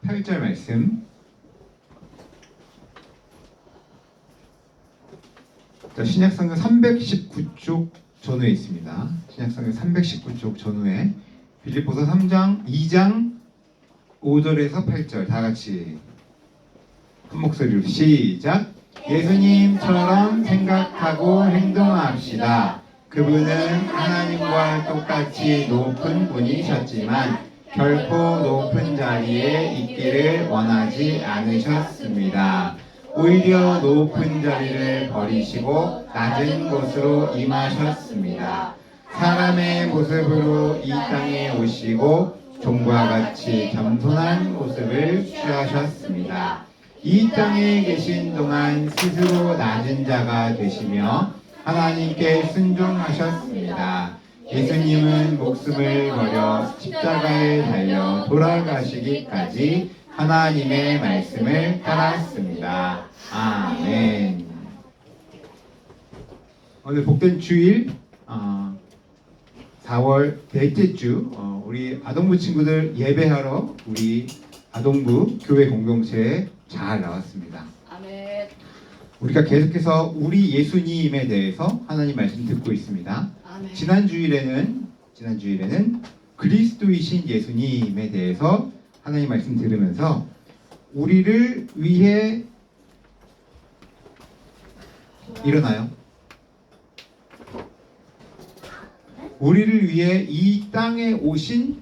8절 말씀. 자, 신약성경 319쪽 전후에 있습니다. 신약성경 319쪽 전후에 빌립보서 3장 2장 5절에서 8절 다 같이 큰 목소리로 시작. 예수님처럼 생각하고 행동합시다. 그분은 하나님과 똑같이 높은 분이셨지만 결코 높은 자리에 있기를 원하지 않으셨습니다. 오히려 높은 자리를 버리시고 낮은 곳으로 임하셨습니다. 사람의 모습으로 이 땅에 오시고 종과 같이 겸손한 모습을 취하셨습니다. 이 땅에 계신 동안 스스로 낮은 자가 되시며 하나님께 순종하셨습니다. 예수님은 목숨을 버려 십자가에 달려 돌아가시기까지 하나님의 말씀을 따랐습니다. 아멘. 오늘 복된 주일 4월 넷째 주 우리 아동부 친구들 예배하러 우리 아동부 교회 공동체에 잘 나왔습니다. 아멘. 우리가 계속해서 우리 예수님에 대해서 하나님 말씀 듣고 있습니다. 아멘. 지난 주일에는 그리스도이신 예수님에 대해서 하나님 말씀 들으면서 우리를 위해 일어나요. 우리를 위해 이 땅에 오신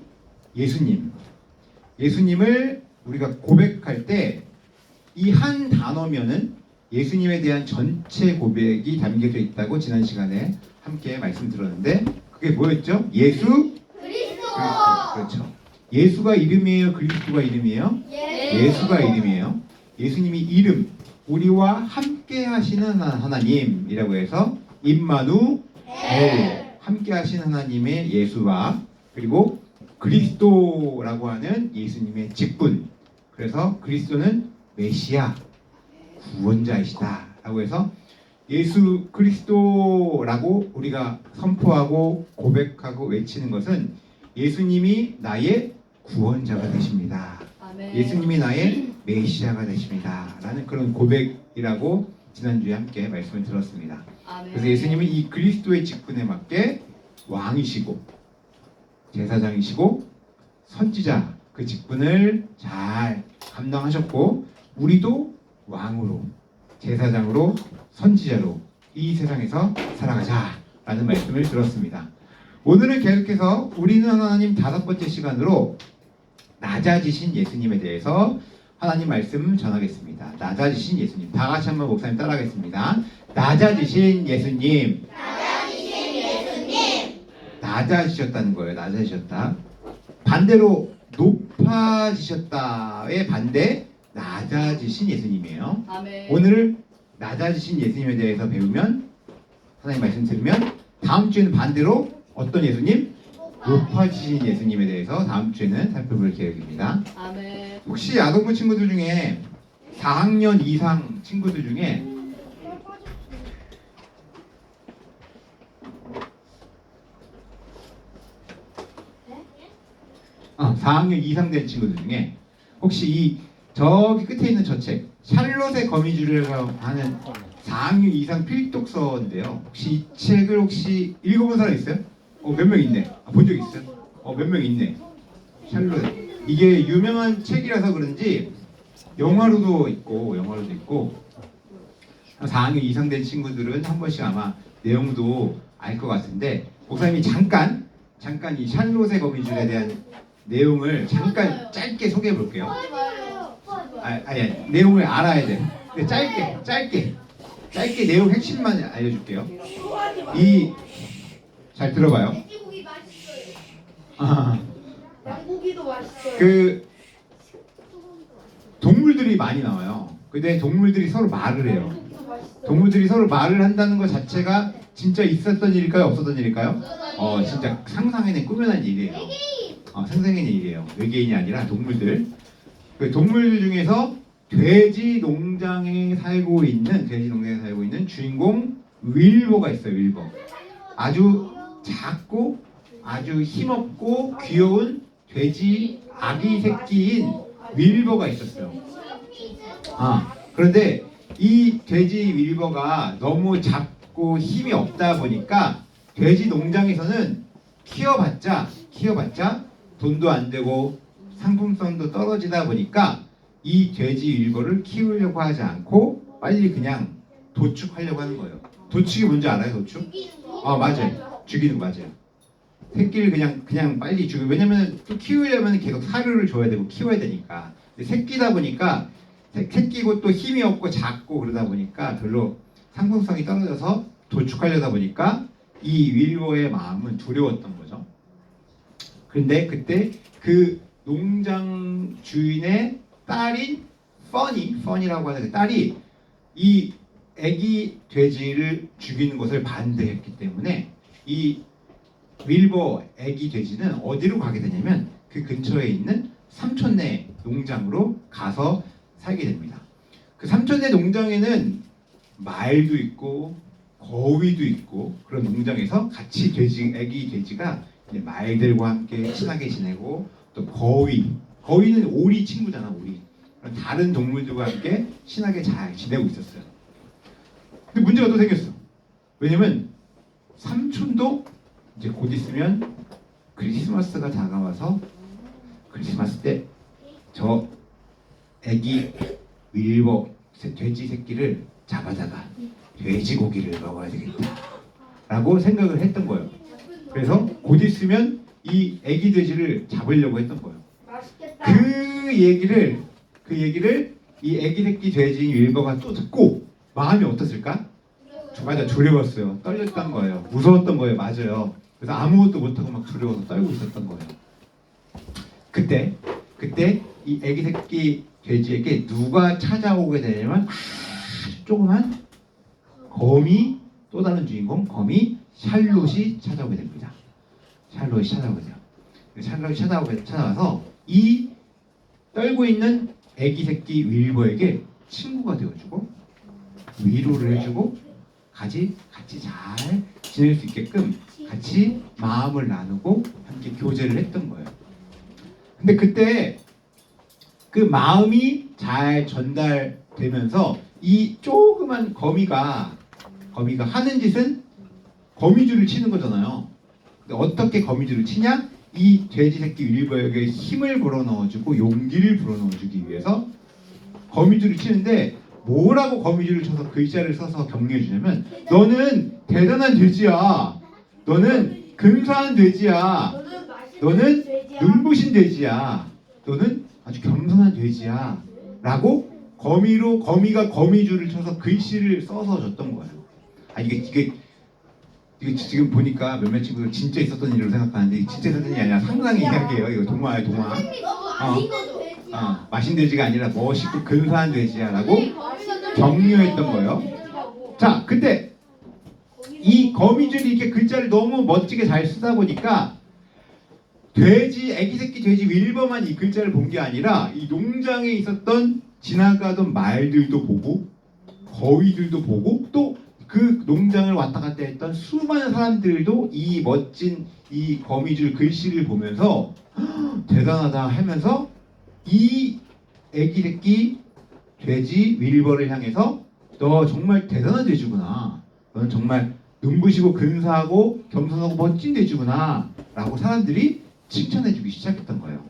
예수님을 우리가 고백할 때 이 한 단어면은 예수님에 대한 전체 고백이 담겨져 있다고 지난 시간에 함께 말씀드렸는데 그게 뭐였죠? 예수 그리스도. 그렇죠. 예수가 이름이에요? 그리스도가 이름이에요? 예수가 이름이에요. 예수님이 이름, 우리와 함께 하시는 하나님이라고 해서 임마누엘, 함께 하시는 하나님의 예수와 그리고 그리스도라고 하는 예수님의 직분. 그래서 그리스도는 메시아, 구원자이시다 라고 해서 예수 그리스도라고 우리가 선포하고 고백하고 외치는 것은 예수님이 나의 구원자가 되십니다. 아멘. 예수님이 나의 메시아가 되십니다 라는 그런 고백이라고 지난주에 함께 말씀을 들었습니다. 아멘. 그래서 예수님은 이 그리스도의 직분에 맞게 왕이시고 제사장이시고 선지자 그 직분을 잘 감당하셨고 우리도 왕으로 제사장으로 선지자로 이 세상에서 살아가자 라는 말씀을 들었습니다. 오늘은 계속해서 우리는 하나님 5번째 시간으로 낮아지신 예수님에 대해서 하나님 말씀 전하겠습니다. 낮아지신 예수님 다 같이 한번 목사님 따라하겠습니다. 낮아지신 예수님. 낮아지셨다는 거예요. 낮아지셨다. 반대로 높아지셨다의 반대 낮아지신 예수님이에요. 아멘. 오늘 낮아지신 예수님에 대해서 배우면 하나님 말씀 들으면 다음 주에는 반대로 어떤 예수님? 높아지신 예수님에 대해서 다음 주에는 살펴볼 계획입니다. 아멘. 혹시 아동부 친구들 중에 4학년 이상 친구들 중에 4학년 이상 된 친구들 중에 혹시 저기 끝에 있는 저 책 샬롯의 거미줄이라고 하는 4학년 이상 필독서인데요. 혹시 이 책을 혹시 읽어본 사람 있어요? 몇 명 있네. 본 적 있어요? 몇 명 있네. 샬롯. 이게 유명한 책이라서 그런지 영화로도 있고 4학년 이상 된 친구들은 한 번씩 아마 내용도 알 것 같은데 목사님이 잠깐 이 샬롯의 거미줄에 대한 내용을 잠깐 짧게 소개해 볼게요. 내용을 알아야 돼. 근데 짧게 내용 핵심만 알려줄게요. 잘 들어봐요. 돼지고기 맛있어요. 아, 양고기도 맛있어요. 그 동물들이 많이 나와요. 근데 동물들이 서로 말을 해요. 양고기도 맛있어요. 동물들이 서로 말을 한다는 것 자체가 진짜 있었던 일일까요? 없었던 일일까요? 진짜 상상해낸 꾸며낸 일이에요. 상상해낸 일이에요. 외계인이 아니라 동물들. 그 동물들 중에서 돼지 농장에 살고 있는 주인공 윌버가 있어요. 윌버. 아주 작고 아주 힘없고 귀여운 돼지 아기 새끼인 윌버가 있었어요. 그런데 이 돼지 윌버가 너무 작고 힘이 없다 보니까 돼지 농장에서는 키워봤자 돈도 안 되고 상품성도 떨어지다 보니까 이 돼지 윌버를 키우려고 하지 않고 빨리 그냥 도축하려고 하는 거예요. 도축이 뭔지 알아요? 도축? 맞아요. 죽이는 거 맞아요. 새끼를 그냥 빨리 죽여. 왜냐면 또 키우려면 계속 사료를 줘야 되고 키워야 되니까. 근데 새끼다 보니까 새끼고 또 힘이 없고 작고 그러다 보니까 별로 상품성이 떨어져서 도축하려다 보니까 이 윌버의 마음은 두려웠던 거죠. 그런데 그때 그 농장 주인의 딸인 퍼니라고 하는 그 딸이 이 애기 돼지를 죽이는 것을 반대했기 때문에 이 윌버 애기 돼지는 어디로 가게 되냐면 그 근처에 있는 삼촌네 농장으로 가서 살게 됩니다. 그 삼촌네 농장에는 말도 있고 거위도 있고 그런 농장에서 같이 애기 돼지가 이제 말들과 함께 친하게 지내고 또 거위는 오리 친구잖아. 오리. 다른 동물들과 함께 친하게 잘 지내고 있었어요. 근데 문제가 또 생겼어. 왜냐면 삼촌도 이제 곧 있으면 크리스마스가 다가와서 크리스마스 때 저 애기 윌버 돼지 새끼를 잡아다가 돼지고기를 먹어야 되겠다 라고 생각을 했던 거예요. 그래서 곧 있으면 이 애기 돼지를 잡으려고 했던 거예요. 맛있겠다. 그 얘기를 이 애기 새끼 돼지인 윌버가 또 듣고 마음이 어땠을까? 맞아, 두려웠어요. 떨렸던 거예요. 무서웠던 거예요. 맞아요. 그래서 아무것도 못하고 막 두려워서 떨고 있었던 거예요. 그때 이 애기 새끼 돼지에게 누가 찾아오게 되냐면 아주 조그만 거미, 또 다른 주인공 거미 샬롯이 찾아오게 됩니다. 샬롯이 찾아와서 이 떨고 있는 애기 새끼 윌버에게 친구가 되어주고 위로를 해주고 같이 잘 지낼 수 있게끔 같이 마음을 나누고 함께 교제를 했던 거예요. 근데 그때 그 마음이 잘 전달되면서 이 조그만 거미가 하는 짓은 거미줄을 치는 거잖아요. 근데 어떻게 거미줄을 치냐? 이 돼지 새끼 윌버에게 힘을 불어넣어주고 용기를 불어넣어주기 위해서 거미줄을 치는데 뭐라고 거미줄을 쳐서 글자를 써서 격려해주냐면 너는 대단한 돼지야. 너는 근사한 돼지야. 너는 눈부신 돼지야. 너는 아주 겸손한 돼지야. 라고 거미가 거미줄을 쳐서 글씨를 써서 줬던 거예요. 이게 지금 보니까 몇몇 친구들 진짜 있었던 일로 생각하는데 진짜 있었던 일이 아니라 상상의 이야기예요. 이거 동화예요, 동화. 마신 돼지가 아니라 멋있고 근사한 돼지야라고 격려했던 거예요. 자, 근데 이 거미줄이 이렇게 글자를 너무 멋지게 잘 쓰다 보니까 애기 새끼 돼지 윌버만 이 글자를 본 게 아니라 이 농장에 있었던 지나가던 말들도 보고 거위들도 보고 또 그 농장을 왔다 갔다 했던 수많은 사람들도 이 멋진 이 거미줄 글씨를 보면서 대단하다 하면서 이 애기 새끼 돼지 윌버를 향해서 너 정말 대단한 돼지구나. 너는 정말 눈부시고 근사하고 겸손하고 멋진 돼지구나 라고 사람들이 칭찬해주기 시작했던 거예요.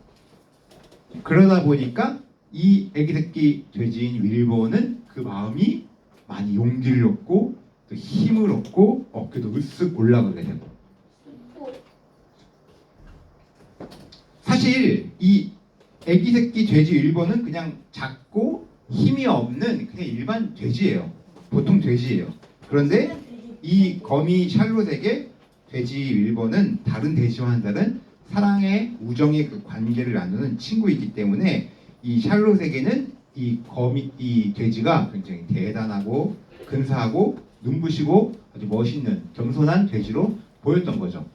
그러다 보니까 이 애기 새끼 돼지인 윌버는 그 마음이 많이 용기를 얻고 또 힘을 얻고 어깨도 으쓱 올라가게 되고, 사실 이 애기 새끼 돼지 윌버는 그냥 작고 힘이 없는 그냥 일반 돼지예요. 보통 돼지예요. 그런데 이 거미 샬롯에게 돼지 윌버는 다른 돼지와는 다른 사랑의 우정의 그 관계를 나누는 친구이기 때문에 이 샬롯에게는 이 돼지가 굉장히 대단하고 근사하고 눈부시고 아주 멋있는 겸손한 돼지로 보였던 거죠.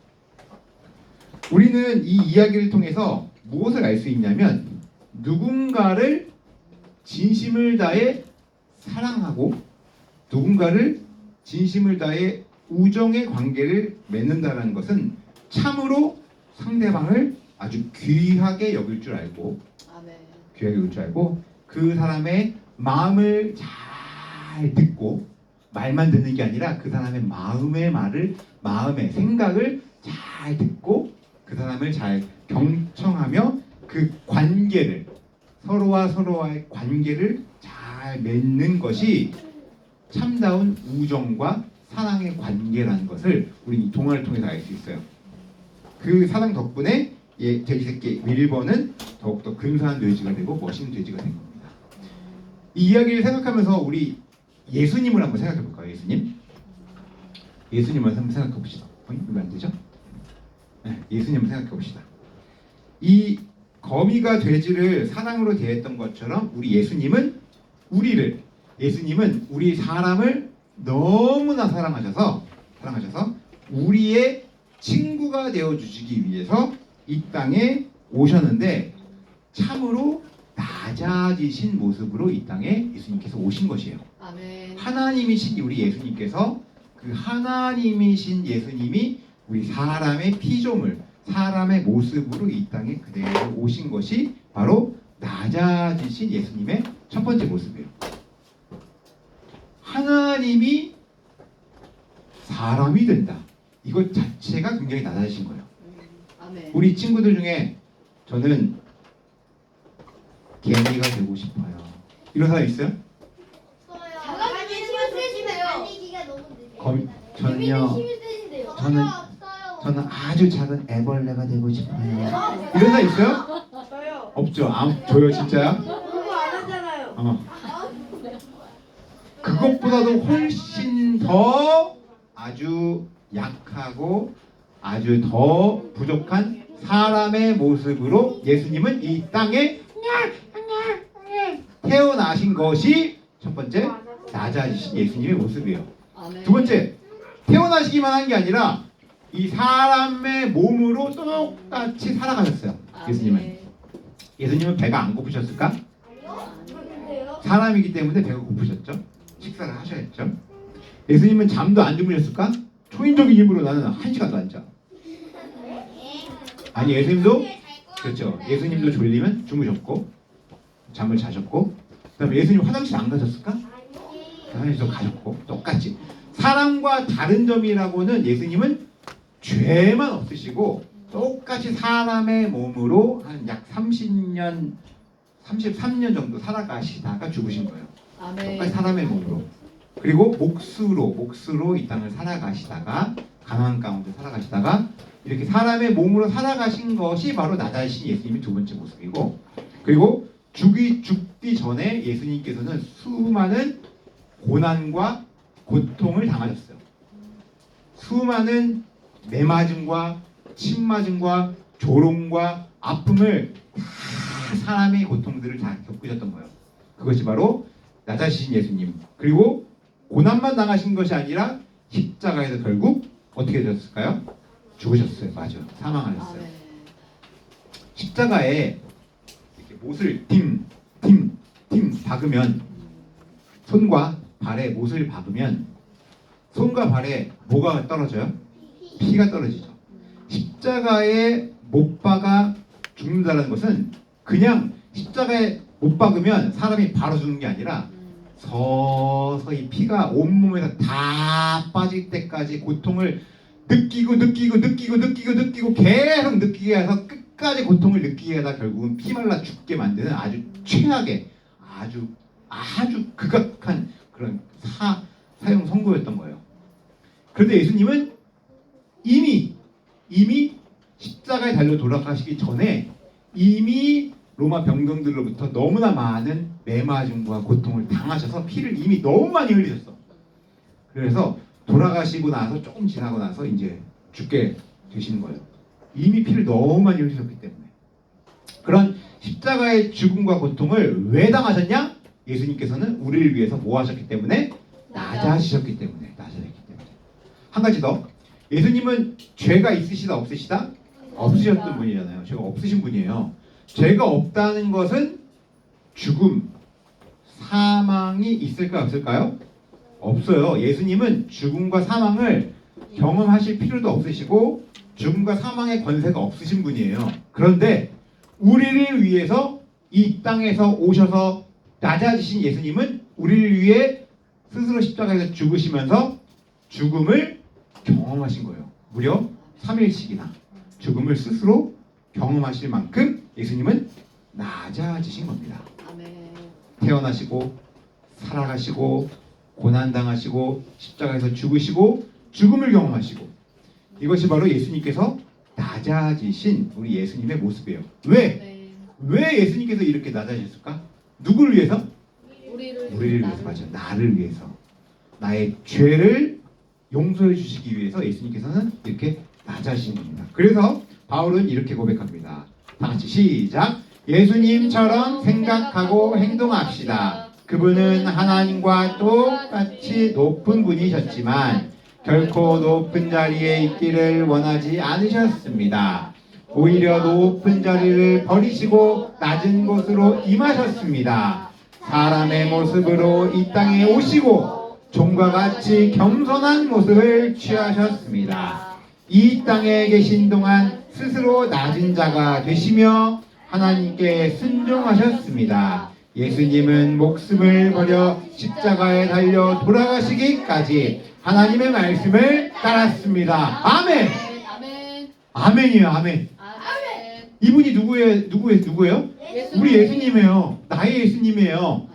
우리는 이 이야기를 통해서 무엇을 알 수 있냐면 누군가를 진심을 다해 사랑하고 누군가를 진심을 다해 우정의 관계를 맺는다는 것은 참으로 상대방을 아주 귀하게 여길 줄 알고 귀하게 여길 줄 알고 그 사람의 마음을 잘 듣고 말만 듣는 게 아니라 그 사람의 마음의 생각을 잘 듣고 그 사람을 잘 경청하며 그 관계를 서로와 서로와의 관계를 잘 맺는 것이 참다운 우정과 사랑의 관계라는 것을 우리 이 동화를 통해서 알 수 있어요. 그 사랑 덕분에 돼지 새끼 윌버는 더욱더 근사한 돼지가 되고 멋있는 돼지가 된 겁니다. 이 이야기를 생각하면서 우리 예수님을 한번 생각해 볼까요? 예수님을 한번 생각해 봅시다. 왜 안 되죠? 네, 예수님을 생각해 봅시다. 이 거미가 돼지를 사랑으로 대했던 것처럼 우리 예수님은 우리 사람을 너무나 사랑하셔서 우리의 친구가 되어 주시기 위해서 이 땅에 오셨는데 참으로 낮아지신 모습으로 이 땅에 예수님께서 오신 것이에요. 아멘. 하나님이신 우리 예수님께서 그 하나님이신 예수님이 우리 사람의 피조물, 사람의 모습으로 이 땅에 그대로 오신 것이 바로 낮아지신 예수님의 첫 번째 모습이에요. 하나님이 사람이 된다. 이것 자체가 굉장히 낮아지신 거예요. 아멘. 우리 친구들 중에 저는 개미가 되고 싶어요. 이런 사람 있어요? 장관님 힘을 세시네요. 달리기가 너무 느려요. 저는요. 힘이 세신데요. 저는 아주 작은 애벌레가 되고 싶어요. 이런 사람 있어요? 저요. 없죠. 저요 진짜요? 공부 안 하잖아요. 그것보다도 훨씬 더 아주 약하고 아주 더 부족한 사람의 모습으로 예수님은 이 땅에 태어나신 것이 첫 번째 낮아지신 예수님의 모습이에요. 아멘. 두 번째, 태어나시기만 한 게 아니라 이 사람의 몸으로 똑같이 살아가셨어요. 예수님은 배가 안 고프셨을까? 아니요. 근데요. 사람이기 때문에 배가 고프셨죠. 식사를 하셔야죠. 예수님은 잠도 안 주무셨을까? 초인적인 힘으로 나는 1시간도 안 자. 아니 예수님도 그렇죠. 예수님도 졸리면 주무셨고 잠을 자셨고 그다음에 예수님 화장실 안 가셨을까? 화장실도 가셨고 똑같이 사람과 다른 점이라고는 예수님은 죄만 없으시고 똑같이 사람의 몸으로 한 약 30년 33년 정도 살아가시다가 죽으신 거예요. 아멘. 똑같이 사람의 몸으로. 그리고 몫으로 이 땅을 살아가시다가 가나안 가운데 살아가시다가 이렇게 사람의 몸으로 살아가신 것이 바로 낮아지신 예수님의 두 번째 모습이고 그리고 죽기 전에 예수님께서는 수많은 고난과 고통을 당하셨어요. 수많은 매맞음과 침맞음과 조롱과 아픔을 다 사람의 고통들을 다 겪으셨던 거예요. 그것이 바로 낮아지신 예수님. 그리고 고난만 당하신 것이 아니라 십자가에서 결국 어떻게 되셨을까요? 죽으셨어요. 맞아. 사망하셨어요. 아멘. 십자가에 이렇게 못을 띵 박으면 손과 발에 못을 박으면 손과 발에 뭐가 떨어져요? 피가 떨어지죠. 십자가에 못 박아 죽는다는 것은 그냥 십자가에 못 박으면 사람이 바로 죽는 게 아니라 서서히 피가 온몸에서 다 빠질 때까지 고통을 느끼고 계속 느끼게 해서 끝까지 고통을 느끼게 하다 결국은 피말라 죽게 만드는 아주 최악의 아주 극악한 그런 사형 선고였던 거예요. 그런데 예수님은 이미 십자가에 달려 돌아가시기 전에 이미 로마 병정들로부터 너무나 많은 매맞음과 고통을 당하셔서 피를 이미 너무 많이 흘리셨어. 그래서 돌아가시고 나서 조금 지나고 나서 이제 죽게 되시는 거예요. 이미 피를 너무 많이 흘리셨기 때문에. 그런 십자가의 죽음과 고통을 왜 당하셨냐? 예수님께서는 우리를 위해서 뭐 하셨기 때문에? 낮아지셨기 때문에. 한 가지 더. 예수님은 죄가 있으시다 없으시다? 없으셨던 분이잖아요. 죄가 없으신 분이에요. 죄가 없다는 것은 죽음, 사망이 있을까요? 없을까요? 없어요. 예수님은 죽음과 사망을 경험하실 필요도 없으시고 죽음과 사망의 권세가 없으신 분이에요. 그런데 우리를 위해서 이 땅에서 오셔서 낮아지신 예수님은 우리를 위해 스스로 십자가에서 죽으시면서 죽음을 경험하신 거예요. 무려 3일씩이나 죽음을 스스로 경험하실 만큼 예수님은 낮아지신 겁니다. 아멘. 태어나시고 살아가시고 고난당하시고 십자가에서 죽으시고 죽음을 경험하시고 이것이 바로 예수님께서 낮아지신 우리 예수님의 모습이에요. 왜? 왜 예수님께서 이렇게 낮아지셨을까? 누구를 위해서? 우리를 위해서. 맞아요. 나를 위해서. 나의 죄를 용서해 주시기 위해서 예수님께서는 이렇게 낮아지신 겁니다. 그래서 바울은 이렇게 고백합니다. 다 같이 시작. 예수님처럼 생각하고 행동합시다. 그분은 하나님과 똑같이 높은 분이셨지만 결코 높은 자리에 있기를 원하지 않으셨습니다. 오히려 높은 자리를 버리시고 낮은 곳으로 임하셨습니다. 사람의 모습으로 이 땅에 오시고 종과 같이 겸손한 모습을 취하셨습니다. 이 땅에 계신 동안 스스로 낮은 자가 되시며 하나님께 순종하셨습니다. 예수님은 목숨을 버려 십자가에 달려 돌아가시기까지 하나님의 말씀을 따랐습니다. 아멘. 아멘. 아멘이에요. 아멘. 아멘. 이분이 누구예요? 우리 예수님이에요. 나의 예수님이에요. 아멘.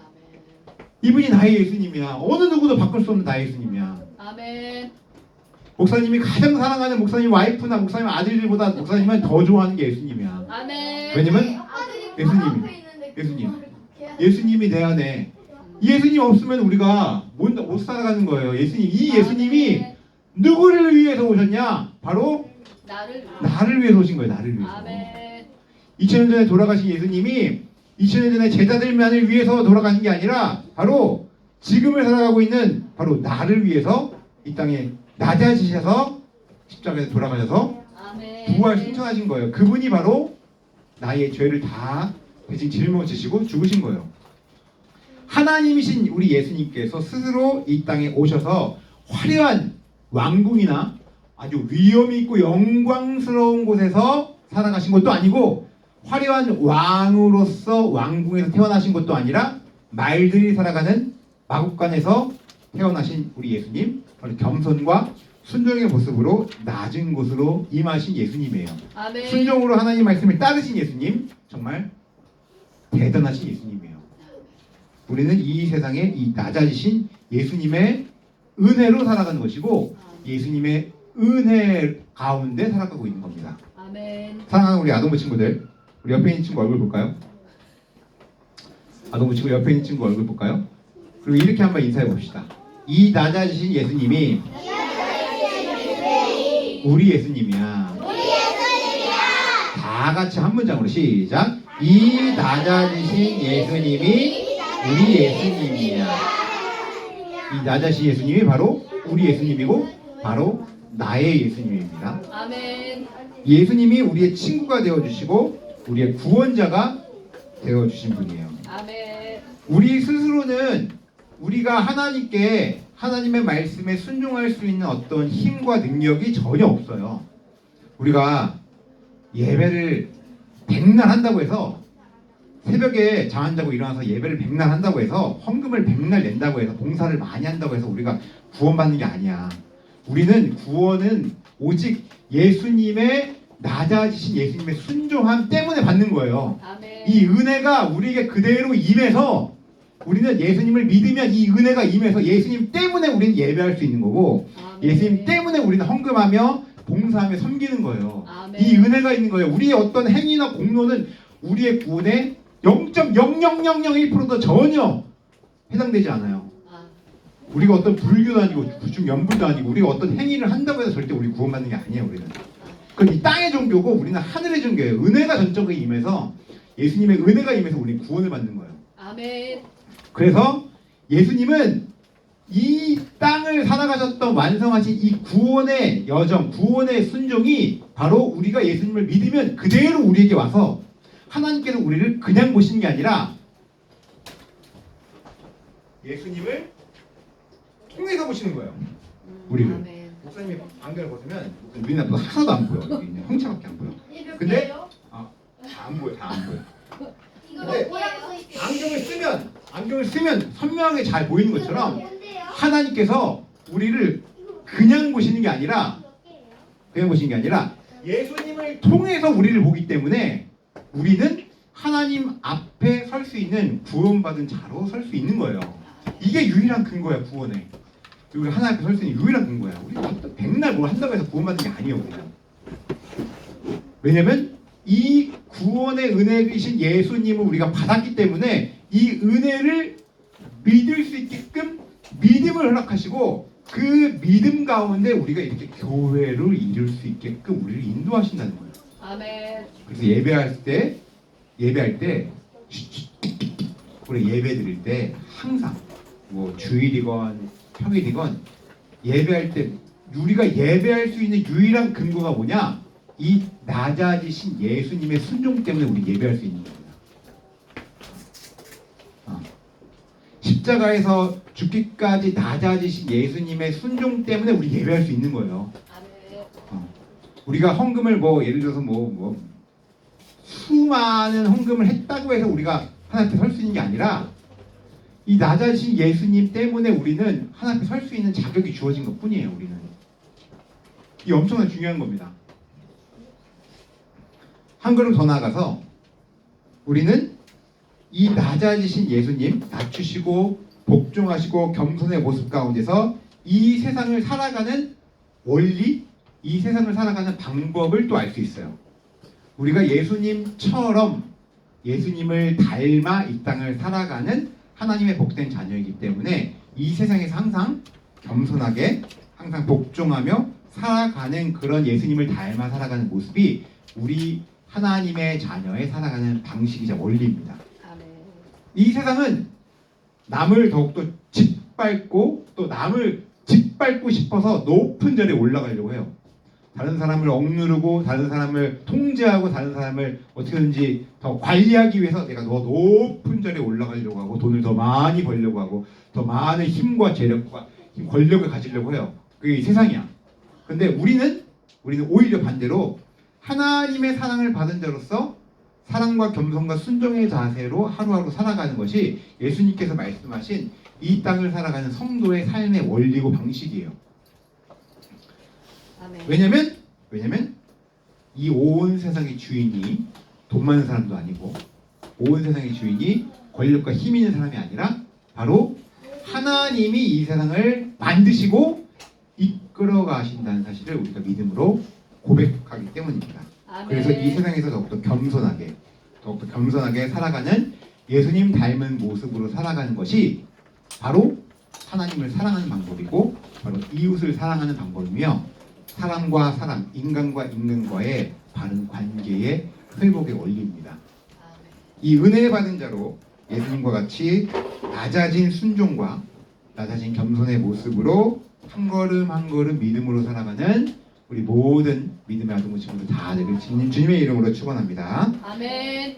이분이 나의 예수님이야. 어느 누구도 바꿀 수 없는 나의 예수님이야. 아멘. 목사님이 가장 사랑하는 목사님 와이프나 목사님 아들들보다 목사님은 더 좋아하는 게 예수님이야. 아멘. 왜냐면 예수님. 예수님이 내 안에 이 예수님 없으면 우리가 못 살아가는 거예요. 이 예수님이 누구를 위해서 오셨냐? 바로 나를 위해서 오신 거예요. 나를 위해서. 아멘. 2000년 전에 돌아가신 예수님이 2000년 전에 제자들만을 위해서 돌아가신 게 아니라 바로 지금을 살아가고 있는 바로 나를 위해서 이 땅에 낮아지셔서 십자가에서 돌아가셔서 아멘. 부활 승천하신 거예요. 그분이 바로 나의 죄를 다 대신 짊어지시고 죽으신 거예요. 하나님이신 우리 예수님께서 스스로 이 땅에 오셔서 화려한 왕궁이나 아주 위엄이 있고 영광스러운 곳에서 살아가신 것도 아니고 화려한 왕으로서 왕궁에서 태어나신 것도 아니라 말들이 살아가는 마국간에서 태어나신 우리 예수님, 바로 겸손과 순종의 모습으로 낮은 곳으로 임하신 예수님이에요. 아멘. 순종으로 하나님 말씀을 따르신 예수님, 정말 대단하신 예수님이에요. 우리는 이 세상에 이 낮아지신 예수님의 은혜로 살아가는 것이고 예수님의 은혜 가운데 살아가고 있는 겁니다. 아멘. 사랑하는 우리 아동부 친구들, 우리 옆에 있는 친구 얼굴 볼까요? 아동부 친구 옆에 있는 친구 얼굴 볼까요? 그리고 이렇게 한번 인사해 봅시다. 이 낮아지신 예수님이 우리 예수님이야. 다 같이 한 문장으로 시작. 이 낮아지신 예수님이 우리 예수님이야. 이 낮아지신 예수님이 바로 우리 예수님이고 바로 나의 예수님입니다. 아멘. 예수님이 우리의 친구가 되어주시고 우리의 구원자가 되어주신 분이에요. 아멘. 우리 스스로는 우리가 하나님께 하나님의 말씀에 순종할 수 있는 어떤 힘과 능력이 전혀 없어요. 우리가 예배를 백날 한다고 해서 새벽에 잠 안 자고 일어나서 예배를 백날 한다고 해서 헌금을 백날 낸다고 해서 봉사를 많이 한다고 해서 우리가 구원받는 게 아니야. 우리는 구원은 오직 예수님의 낮아지신 예수님의 순종함 때문에 받는 거예요. 아멘. 이 은혜가 우리에게 그대로 임해서 우리는 예수님을 믿으면 이 은혜가 임해서 예수님 때문에 우리는 예배할 수 있는 거고 아멘. 예수님 때문에 우리는 헌금하며 봉사하며 섬기는 거예요. 아멘. 이 은혜가 있는 거예요. 우리의 어떤 행위나 공로는 우리의 구원에 0.0001%도 전혀 해당되지 않아요. 아, 우리가 어떤 불교도 아니고 구중 연불도 아니고 우리가 어떤 행위를 한다고 해서 절대 우리 구원받는 게 아니에요. 우리는 그건 이 땅의 종교고 우리는 하늘의 종교예요. 은혜가 전적으로 임해서 예수님의 은혜가 임해서 우리는 구원을 받는 거예요. 아멘. 그래서 예수님은 이 땅을 살아가셨던 완성하신 이 구원의 여정, 구원의 순종이 바로 우리가 예수님을 믿으면 그대로 우리에게 와서 하나님께서 우리를 그냥 보시는 게 아니라 예수님을 통해서 보시는 거예요. 우리를. 아멘. 목사님이 안경을 벗으면 눈이 나쁘다 하나도 안 보여. 여기 있는 형체밖에 안 보여. 근데 안 보여. 다 안 보여. 근데 안경을 쓰면 선명하게 잘 보이는 것처럼 하나님께서 우리를 그냥 보시는 게 아니라 예수님을 통해서 우리를 보기 때문에 우리는 하나님 앞에 설 수 있는 구원받은 자로 설 수 있는 거예요. 이게 유일한 근거야, 구원에. 우리 하나님 앞에 설 수 있는 유일한 근거야. 우리 백날 뭘 한다고 해서 구원받는 게 아니에요, 우리는. 왜냐면 이 구원의 은혜이신 예수님을 우리가 받았기 때문에 이 은혜를 믿을 수 있게끔 믿음을 허락하시고 그 믿음 가운데 우리가 이렇게 교회를 이룰 수 있게끔 우리를 인도하신다는 거예요. 아멘. 그래서 예배할 때 우리 예배 드릴 때 항상 뭐 주일이건 평일이건 예배할 때 우리가 예배할 수 있는 유일한 근거가 뭐냐? 이 낮아지신 예수님의 순종 때문에 우리 예배할 수 있는 겁니다. 십자가에서 죽기까지 낮아지신 예수님의 순종 때문에 우리 예배할 수 있는 거예요. 아멘. 우리가 헌금을 뭐 예를 들어서 뭐 수많은 헌금을 했다고 해서 우리가 하나님 앞에 설 수 있는 게 아니라 이 낮아지신 예수님 때문에 우리는 하나님 앞에 설 수 있는 자격이 주어진 것 뿐이에요. 우리는 이 엄청나게 중요한 겁니다. 한 걸음 더 나아가서 우리는 이 낮아지신 예수님, 낮추시고 복종하시고 겸손의 모습 가운데서 이 세상을 살아가는 원리, 이 세상을 살아가는 방법을 또 알 수 있어요. 우리가 예수님처럼 예수님을 닮아 이 땅을 살아가는 하나님의 복된 자녀이기 때문에 이 세상에서 항상 겸손하게 항상 복종하며 살아가는 그런 예수님을 닮아 살아가는 모습이 우리 하나님의 자녀의 살아가는 방식이자 원리입니다. 아멘. 이 세상은 남을 더욱더 짓밟고 또 남을 짓밟고 싶어서 높은 자리에 올라가려고 해요. 다른 사람을 억누르고 다른 사람을 통제하고 다른 사람을 어떻게든지 더 관리하기 위해서 내가 더 높은 자리에 올라가려고 하고 돈을 더 많이 벌려고 하고 더 많은 힘과 재력과 권력을 가지려고 해요. 그게 세상이야. 근데 우리는 오히려 반대로 하나님의 사랑을 받은 자로서 사랑과 겸손과 순종의 자세로 하루하루 살아가는 것이 예수님께서 말씀하신 이 땅을 살아가는 성도의 삶의 원리고 방식이에요. 아멘. 왜냐면 이 온 세상의 주인이 돈 많은 사람도 아니고 온 세상의 주인이 권력과 힘 있는 사람이 아니라 바로 하나님이 이 세상을 만드시고 이끌어 가신다는 사실을 우리가 믿음으로 고백하기 때문입니다. 아멘. 그래서 이 세상에서 더욱더 겸손하게 살아가는 예수님 닮은 모습으로 살아가는 것이 바로 하나님을 사랑하는 방법이고 바로 이웃을 사랑하는 방법이며 사람과 사람, 인간과 인간과의 바른 관계의 회복의 원리입니다. 아멘. 이 은혜 받은 자로 예수님과 같이 낮아진 순종과 낮아진 겸손의 모습으로 한 걸음 한 걸음 믿음으로 살아가는 우리 모든 믿음의 아동부 친구들 다 되길 주님의 이름으로 축원합니다. 아멘.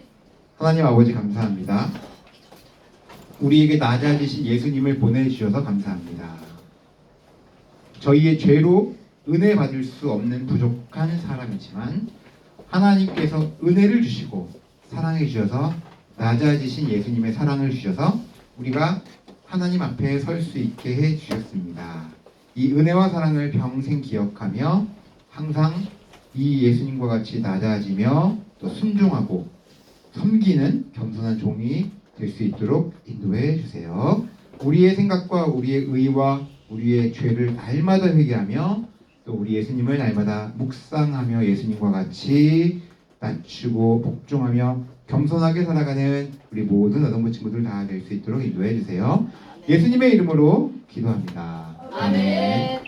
하나님 아버지 감사합니다. 우리에게 낮아지신 예수님을 보내주셔서 감사합니다. 저희의 죄로 은혜 받을 수 없는 부족한 사람이지만 하나님께서 은혜를 주시고 사랑해 주셔서 낮아지신 예수님의 사랑을 주셔서 우리가 하나님 앞에 설 수 있게 해 주셨습니다. 이 은혜와 사랑을 평생 기억하며 항상 이 예수님과 같이 낮아지며 또 순종하고 섬기는 겸손한 종이 될 수 있도록 인도해 주세요. 우리의 생각과 우리의 의와 우리의 죄를 날마다 회개하며 또 우리 예수님을 날마다 묵상하며 예수님과 같이 낮추고 복종하며 겸손하게 살아가는 우리 모든 아동부 친구들 다 될 수 있도록 인도해 주세요. 예수님의 이름으로 기도합니다. 아멘.